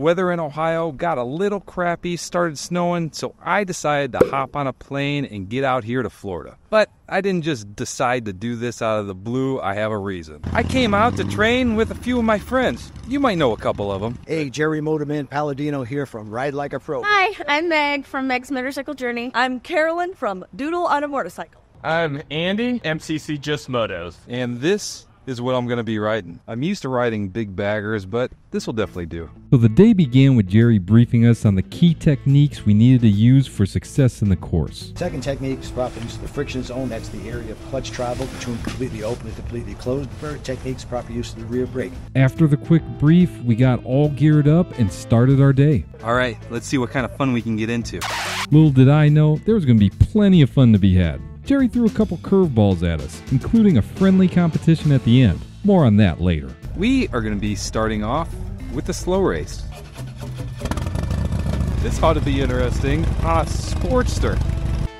weather in Ohio got a little crappy, started snowing, so I decided to hop on a plane and get out here to Florida. But I didn't just decide to do this out of the blue, I have a reason. I came out to train with a few of my friends. You might know a couple of them. Hey, Jerry Palladino here from Ride Like a Pro. Hi, I'm Meg from Meg's Motorcycle Journey. I'm Carolyn from Doodle on a Motorcycle. I'm Andy, MCC Just Motos. And this is what I'm going to be riding. I'm used to riding big baggers, but this will definitely do. So the day began with Jerry briefing us on the key techniques we needed to use for success in the course. Second technique is proper use of the friction zone. That's the area of clutch travel between completely open and completely closed. Third technique is proper use of the rear brake. After the quick brief, we got all geared up and started our day. All right, let's see what kind of fun we can get into. Little did I know, there was going to be plenty of fun to be had. Jerry threw a couple curveballs at us, including a friendly competition at the end. More on that later. We are going to be starting off with the slow race. This ought to be interesting. Sportster.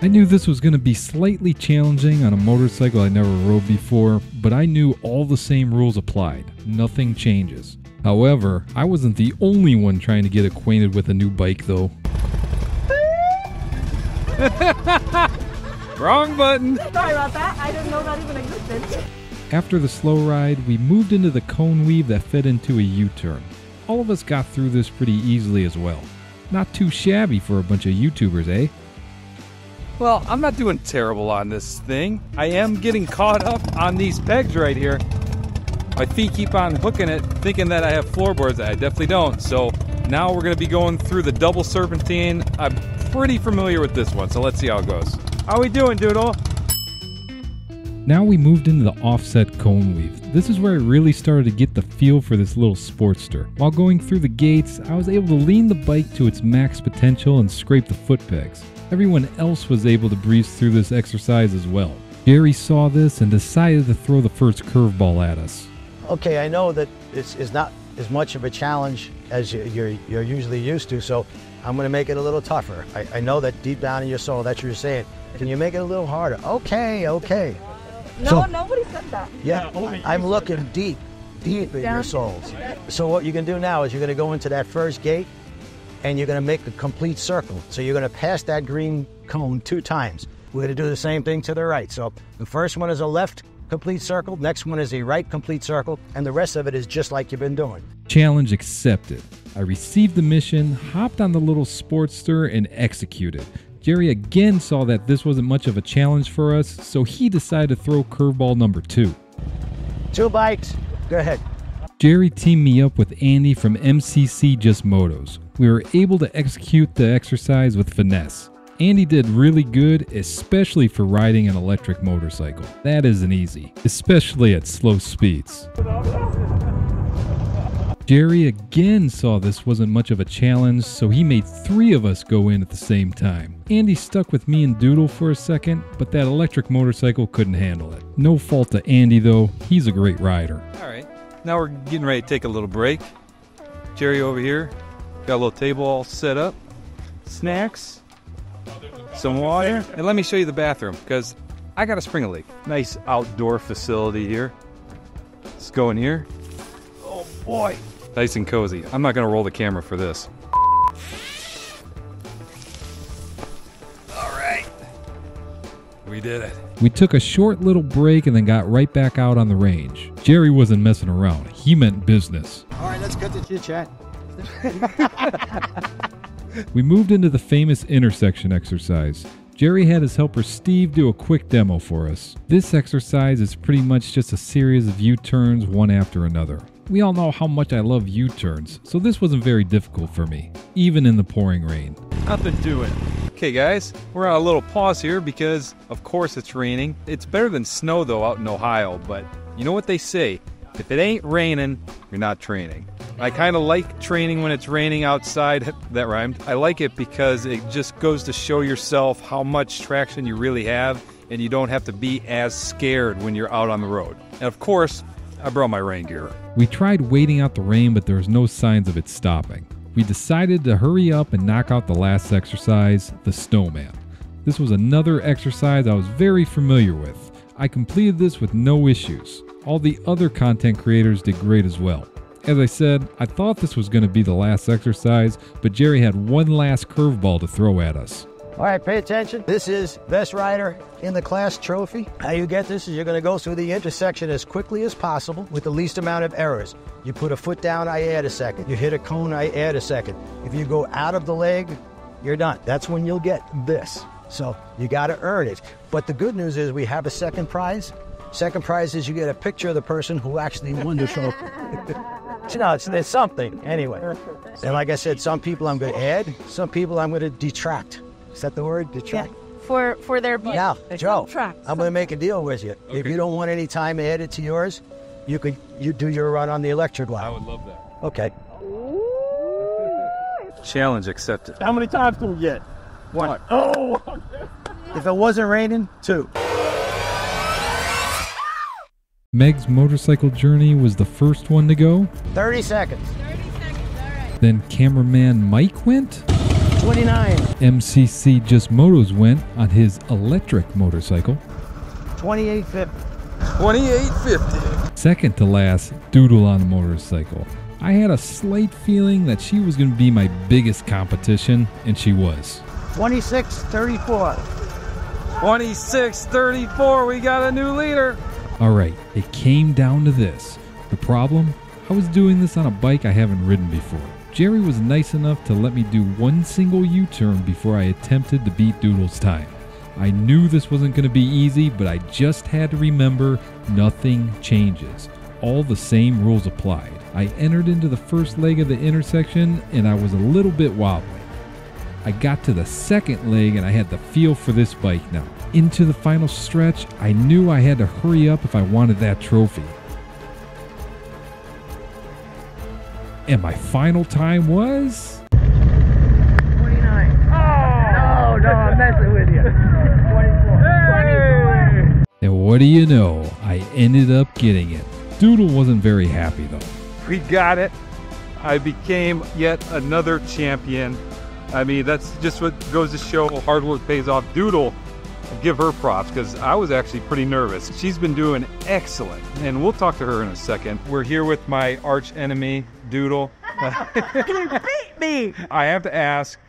I knew this was going to be slightly challenging on a motorcycle I never rode before, but I knew all the same rules applied. Nothing changes. However, I wasn't the only one trying to get acquainted with a new bike, though. Wrong button. Sorry about that. I didn't know that even existed. After the slow ride, we moved into the cone weave that fed into a U-turn. All of us got through this pretty easily as well. Not too shabby for a bunch of YouTubers, eh? Well, I'm not doing terrible on this thing. I am getting caught up on these pegs right here. My feet keep on hooking it, thinking that I have floorboards. I definitely don't. So now we're going to be going through the double serpentine. I'm pretty familiar with this one, so let's see how it goes. How we doing, Doodle? Now we moved into the offset cone weave. This is where I really started to get the feel for this little Sportster. While going through the gates, I was able to lean the bike to its max potential and scrape the foot pegs. Everyone else was able to breeze through this exercise as well. Jerry saw this and decided to throw the first curveball at us. Okay, I know that this is not as much of a challenge as you're usually used to, so I'm going to make it a little tougher. I know that deep down in your soul, that's what you're saying. Can you make it a little harder? Okay. No, nobody said that. Yeah, I'm looking deep in your souls. So what you can do now is you're going to go into that first gate and you're going to make a complete circle. So you're going to pass that green cone 2 times. We're going to do the same thing to the right. So the first one is a left complete circle, next one is a right complete circle, and the rest of it is just like you've been doing. Challenge accepted. I received the mission, hopped on the little Sportster, and executed. Jerry again saw that this wasn't much of a challenge for us, so he decided to throw curveball number 2. 2 bikes, go ahead. Jerry teamed me up with Andy from MCC Just Motos. We were able to execute the exercise with finesse. Andy did really good, especially for riding an electric motorcycle. That isn't easy, especially at slow speeds. Jerry again saw this wasn't much of a challenge, so he made 3 of us go in at the same time. Andy stuck with me and Doodle for a second, but that electric motorcycle couldn't handle it. No fault to Andy though, he's a great rider. Alright, now we're getting ready to take a little break. Jerry over here, got a little table all set up. Snacks, some water, and let me show you the bathroom, because I got a spring leak. Nice outdoor facility here. Let's go in here. Oh boy. Nice and cozy. I'm not going to roll the camera for this. All right. We did it. We took a short little break and then got right back out on the range. Jerry wasn't messing around. He meant business. All right, let's cut the chit-chat. We moved into the famous intersection exercise. Jerry had his helper Steve do a quick demo for us. This exercise is pretty much just a series of U-turns one after another. We all know how much I love U-turns, so this wasn't very difficult for me, even in the pouring rain. Nothing to it. Okay guys, we're on a little pause here because of course it's raining. It's better than snow though out in Ohio, but you know what they say, if it ain't raining, you're not training. I kind of like training when it's raining outside. That rhymed. I like it because it just goes to show yourself how much traction you really have and you don't have to be as scared when you're out on the road. And of course, I brought my rain gear. We tried waiting out the rain, but there was no signs of it stopping. We decided to hurry up and knock out the last exercise, the snowman. This was another exercise I was very familiar with. I completed this with no issues. All the other content creators did great as well. As I said, I thought this was going to be the last exercise, but Jerry had one last curveball to throw at us. All right, pay attention. This is Best Rider in the Class trophy. How you get this is you're going to go through the intersection as quickly as possible with the least amount of errors. You put a foot down, I add a second. You hit a cone, I add a second. If you go out of the leg, you're done. That's when you'll get this. So you got to earn it. But the good news is we have a second prize. Second prize is you get a picture of the person who actually won the trophy. It's something. Anyway. And like I said, some people I'm going to add, some people I'm going to detract. Is that the word? Detract? Yeah. For their Now, Joe, subtract. I'm going to make a deal with you. Okay. If you don't want any time added to yours, you do your run on the electric one. I would love that. Okay. Challenge accepted. How many times can we get? One. Oh! If it wasn't raining, 2. Meg's motorcycle journey was the first one to go. 30 seconds. Then cameraman Mike went. 29. MCC Just Motos went on his electric motorcycle. 28.50. 28.50. Second to last, Doodle on the motorcycle. I had a slight feeling that she was going to be my biggest competition, and she was. 26.34. 26.34. We got a new leader. All right, it came down to this. The problem? I was doing this on a bike I haven't ridden before. Jerry was nice enough to let me do one single U-turn before I attempted to beat Doodle's time. I knew this wasn't going to be easy, but I just had to remember nothing changes. All the same rules applied. I entered into the first leg of the intersection and I was a little bit wobbly. I got to the second leg and I had the feel for this bike now. Into the final stretch, I knew I had to hurry up if I wanted that trophy. And my final time was... 29. Oh! No, I'm messing with you. 24. And what do you know? I ended up getting it. Doodle wasn't very happy though. We got it. I became yet another champion. I mean, that's just what goes to show hard work pays off. Doodle, give her props because I was actually pretty nervous. She's been doing excellent, and we'll talk to her in a second. We're here with my arch enemy, Doodle. You beat me. I have to ask,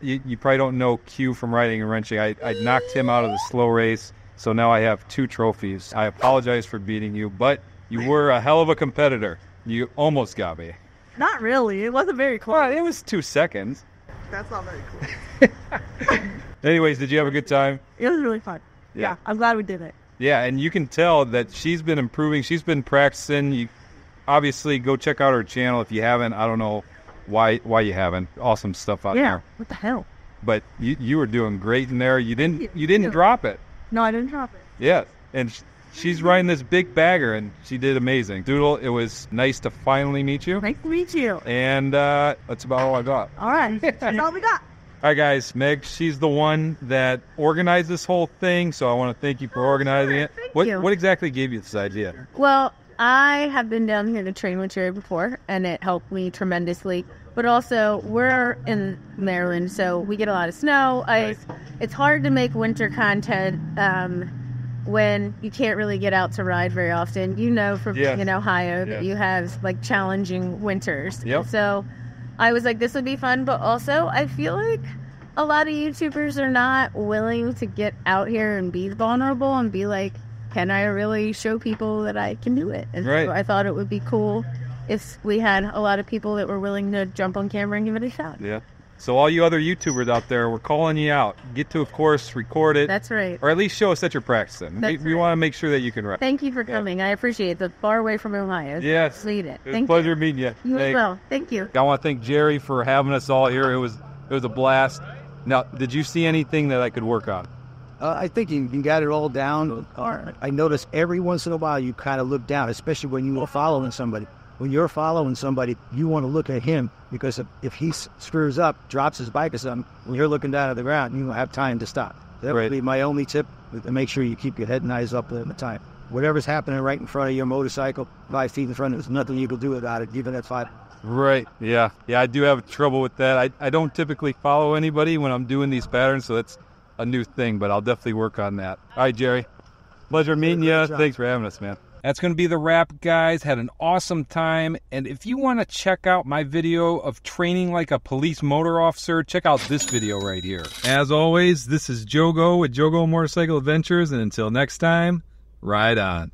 you probably don't know Q from Riding and Wrenching. I knocked him out of the slow race, so now I have 2 trophies. I apologize for beating you, but you were a hell of a competitor. You almost got me. Not really. It wasn't very close. Well, it was 2 seconds. That's not very cool. Anyways, did you have a good time? It was really fun. Yeah, I'm glad we did it. Yeah, and you can tell that she's been improving. She's been practicing. You obviously go check out her channel if you haven't. I don't know why you haven't. Awesome stuff out there. What the hell? But you were doing great in there. You didn't drop it. No, I didn't drop it. Yeah, and she's riding this big bagger, and she did amazing. Doodle, it was nice to finally meet you. Nice to meet you. And that's about all I got. All right. That's all we got. All right, guys, Meg, she's the one that organized this whole thing, so I want to thank you for organizing it. Thank you. What exactly gave you this idea? Well, I have been down here to train with Jerry before, and it helped me tremendously. But also, we're in Maryland, so we get a lot of snow, ice. It's hard to make winter content when you can't really get out to ride very often. You know from being in Ohio that you have like challenging winters. Yep. So I was like, this would be fun, but also I feel like a lot of YouTubers are not willing to get out here and be vulnerable and be like, can I really show people that I can do it? And so I thought it would be cool if we had a lot of people that were willing to jump on camera and give it a shot. Yeah. So all you other YouTubers out there, we're calling you out. Get to, of course, record it. That's right. Or at least show us that you're practicing. We want to make sure that you can ride. Thank you for coming. I appreciate it. Far away from Ohio. Yes. Need it. It was a pleasure meeting you. You as well. Thank you. I want to thank Jerry for having us all here. It was a blast. Now, did you see anything that I could work on? I think you got it all down. I noticed every once in a while you kind of look down, especially when you are following somebody. When you're following somebody, you want to look at him because if he screws up, drops his bike or something, when you're looking down at the ground, you don't have time to stop. That would be my only tip, to make sure you keep your head and eyes up at the time. Whatever's happening right in front of your motorcycle, 5 feet in front of it, there's nothing you can do about it, even at 5. Right, yeah. Yeah, I do have trouble with that. I don't typically follow anybody when I'm doing these patterns, so that's a new thing, but I'll definitely work on that. All right, Jerry. Pleasure meeting you. Thanks for having us, man. That's going to be the wrap, guys. Had an awesome time. And if you want to check out my video of training like a police motor officer, check out this video right here. As always, this is Jogo with Jogo Motorcycle Adventures. And until next time, ride on.